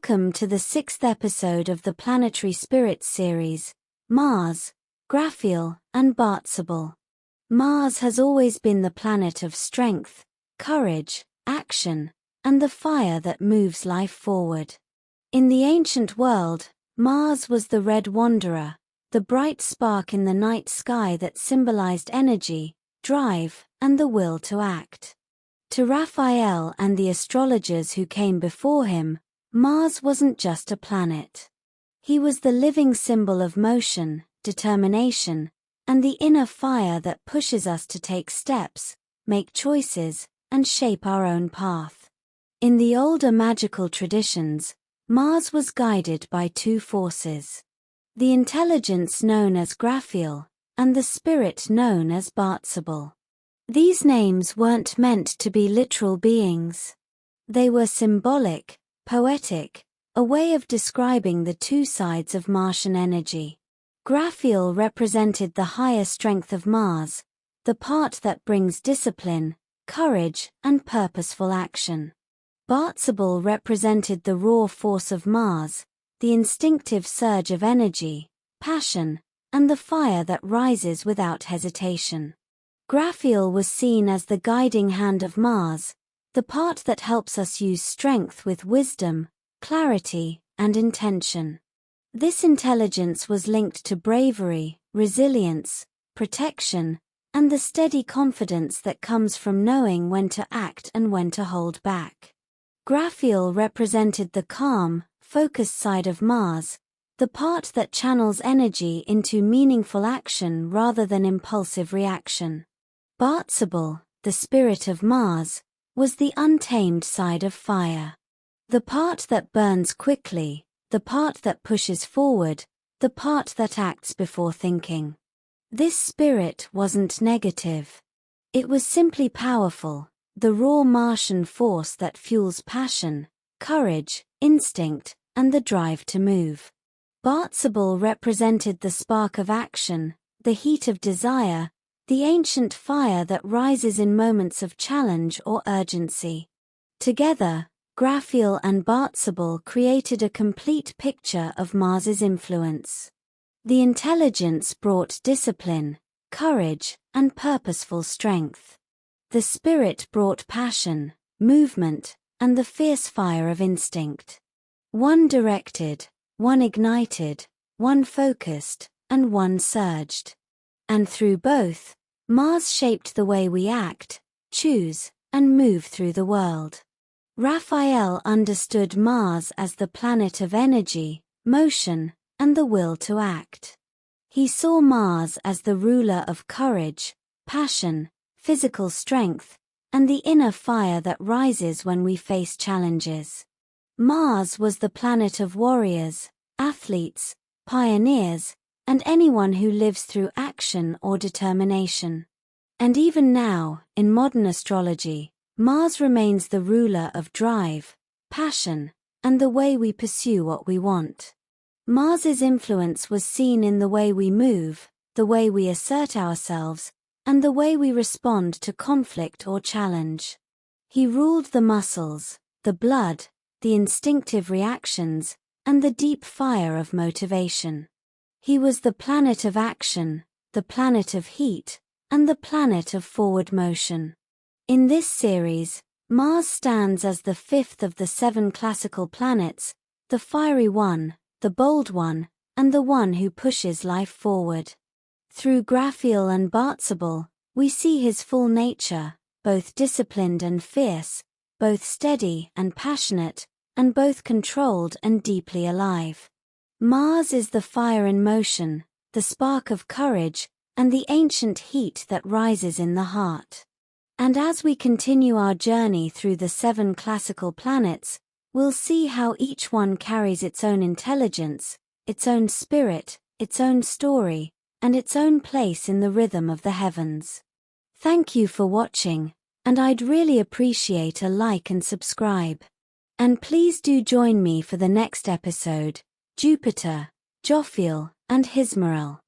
Welcome to the 6th episode of the Planetary Spirits series, Mars, Graphiel, and Bartzabel. Mars has always been the planet of strength, courage, action, and the fire that moves life forward. In the ancient world, Mars was the red wanderer, the bright spark in the night sky that symbolized energy, drive, and the will to act. To Raphael and the astrologers who came before him, Mars wasn't just a planet. He was the living symbol of motion, determination, and the inner fire that pushes us to take steps, make choices, and shape our own path. In the older magical traditions, Mars was guided by two forces: the intelligence known as Graphiel, and the spirit known as Bartzabel. These names weren't meant to be literal beings. They were symbolic, poetic, a way of describing the two sides of Martian energy. Graphiel represented the higher strength of Mars, the part that brings discipline, courage, and purposeful action. Bartzabel represented the raw force of Mars, the instinctive surge of energy, passion, and the fire that rises without hesitation. Graphiel was seen as the guiding hand of Mars, the part that helps us use strength with wisdom, clarity, and intention. This intelligence was linked to bravery, resilience, protection, and the steady confidence that comes from knowing when to act and when to hold back. Graphiel represented the calm, focused side of Mars, the part that channels energy into meaningful action rather than impulsive reaction. Bartzabel, the spirit of Mars, was the untamed side of fire. The part that burns quickly, the part that pushes forward, the part that acts before thinking. This spirit wasn't negative. It was simply powerful, the raw Martian force that fuels passion, courage, instinct, and the drive to move. Bartzabel represented the spark of action, the heat of desire, the ancient fire that rises in moments of challenge or urgency. Together, Graphiel and Bartzabel created a complete picture of Mars's influence. The intelligence brought discipline, courage, and purposeful strength. The spirit brought passion, movement, and the fierce fire of instinct. One directed, one ignited, one focused, and one surged. And through both, Mars shaped the way we act, choose, and move through the world. Raphael understood Mars as the planet of energy, motion, and the will to act. He saw Mars as the ruler of courage, passion, physical strength, and the inner fire that rises when we face challenges. Mars was the planet of warriors, athletes, pioneers, and anyone who lives through action or determination. And even now, in modern astrology, Mars remains the ruler of drive, passion, and the way we pursue what we want. Mars's influence was seen in the way we move, the way we assert ourselves, and the way we respond to conflict or challenge. He ruled the muscles, the blood, the instinctive reactions, and the deep fire of motivation. He was the planet of action, the planet of heat, and the planet of forward motion. In this series, Mars stands as the fifth of the 7 classical planets, the fiery one, the bold one, and the one who pushes life forward. Through Graphiel and Bartzabel, we see his full nature, both disciplined and fierce, both steady and passionate, and both controlled and deeply alive. Mars is the fire in motion, the spark of courage, and the ancient heat that rises in the heart. And as we continue our journey through the 7 classical planets, we'll see how each one carries its own intelligence, its own spirit, its own story, and its own place in the rhythm of the heavens. Thank you for watching, and I'd really appreciate a like and subscribe. And please do join me for the next episode, Jupiter, Graphiel, and Hismael.